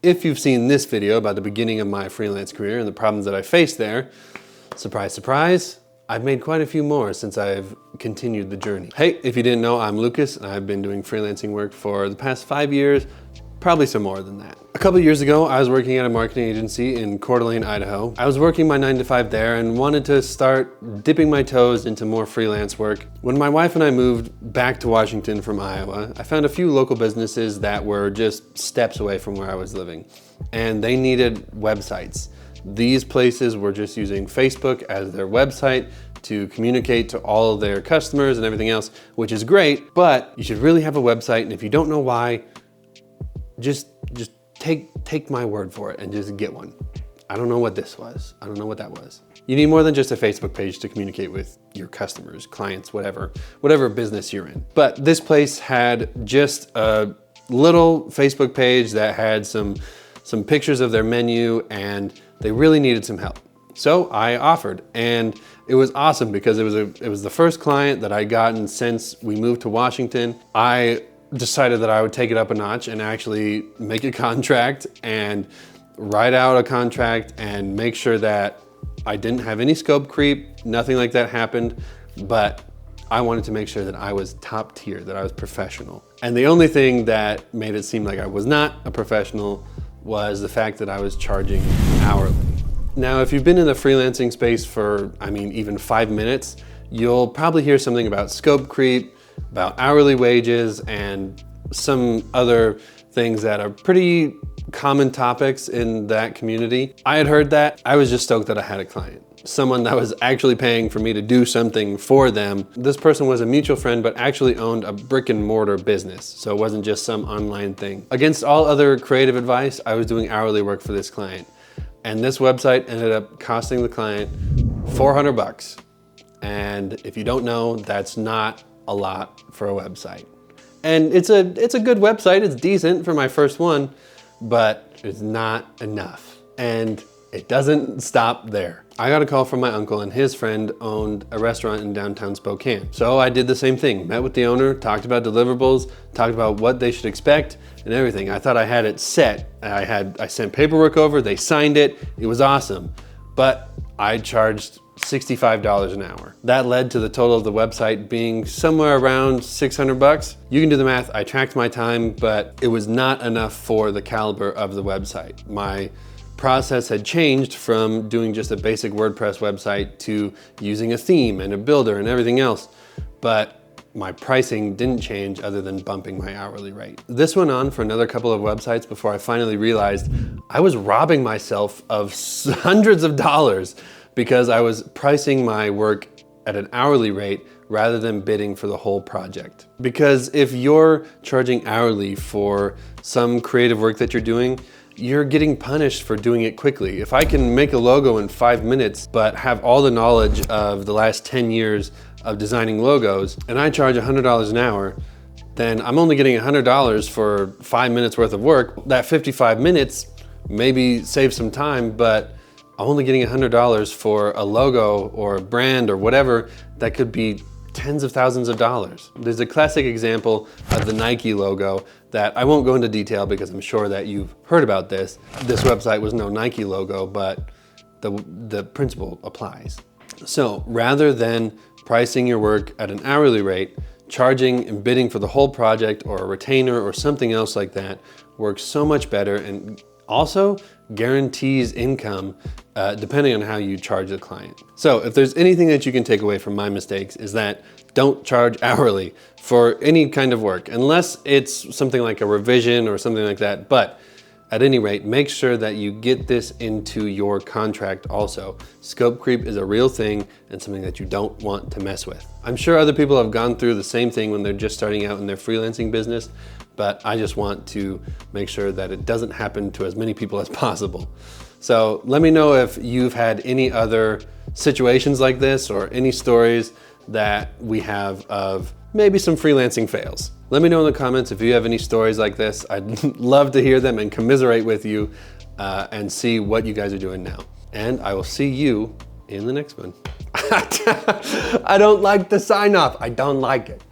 If you've seen this video about the beginning of my freelance career and the problems that I faced there, surprise, surprise, I've made quite a few more since I've continued the journey. Hey, if you didn't know, I'm Lucas and I've been doing freelancing work for the past 5 years, probably some more than that. A couple of years ago, I was working at a marketing agency in Coeur d'Alene, Idaho. I was working my 9-to-5 there and wanted to start dipping my toes into more freelance work. When my wife and I moved back to Washington from Iowa, I found a few local businesses that were just steps away from where I was living, and they needed websites. These places were just using Facebook as their website to communicate to all of their customers and everything else, which is great, but you should really have a website, and if you don't know why, just take my word for it and just get one. I don't know what this was. I don't know what that was. You need more than just a Facebook page to communicate with your customers, clients, whatever business you're in. But this place had just a little Facebook page that had some pictures of their menu, and they really needed some help. So I offered, and it was awesome because it was the first client that I'd gotten since we moved to Washington. I decided that I would take it up a notch and actually make a contract and write out a contract and make sure that I didn't have any scope creep, nothing like that happened, but I wanted to make sure that I was top tier, that I was professional. And the only thing that made it seem like I was not a professional was the fact that I was charging hourly. Now, if you've been in the freelancing space for, even 5 minutes, you'll probably hear something about scope creep, about hourly wages, and some other things that are pretty common topics in that community. I had heard that. I was just stoked that I had a client, someone that was actually paying for me to do something for them. This person was a mutual friend, but actually owned a brick and mortar business, so it wasn't just some online thing. Against all other creative advice, I was doing hourly work for this client. And this website ended up costing the client $400. And if you don't know, that's not a lot for a website. And it's a good website, it's decent for my first one, but it's not enough. And it doesn't stop there. I got a call from my uncle, and his friend owned a restaurant in downtown Spokane. So I did the same thing, met with the owner, talked about deliverables, talked about what they should expect and everything. I thought I had it set. I sent paperwork over, they signed it, it was awesome. But I charged $65 an hour. That led to the total of the website being somewhere around $600. You can do the math, I tracked my time, but it was not enough for the caliber of the website. My process had changed from doing just a basic WordPress website to using a theme and a builder and everything else, but my pricing didn't change other than bumping my hourly rate. This went on for another couple of websites before I finally realized I was robbing myself of hundreds of dollars because I was pricing my work at an hourly rate rather than bidding for the whole project. Because if you're charging hourly for some creative work that you're doing, you're getting punished for doing it quickly. If I can make a logo in 5 minutes, but have all the knowledge of the last 10 years of designing logos, and I charge $100 an hour, then I'm only getting $100 for 5 minutes worth of work. That 55 minutes maybe saves some time, but I'm only getting $100 for a logo or a brand or whatever that could be tens of thousands of dollars. There's a classic example of the Nike logo that I won't go into detail because I'm sure that you've heard about this. This website was no Nike logo, but the principle applies. So rather than pricing your work at an hourly rate, charging and bidding for the whole project or a retainer or something else like that works so much better, and also guarantees income depending on how you charge the client. So if there's anything that you can take away from my mistakes, is that don't charge hourly for any kind of work, unless it's something like a revision or something like that. But at any rate, make sure that you get this into your contract also. Scope creep is a real thing and something that you don't want to mess with. I'm sure other people have gone through the same thing when they're just starting out in their freelancing business, but I just want to make sure that it doesn't happen to as many people as possible. So let me know if you've had any other situations like this or any stories that we have of maybe some freelancing fails. Let me know in the comments if you have any stories like this. I'd love to hear them and commiserate with you and see what you guys are doing now. And I will see you in the next one. I don't like the sign off. I don't like it.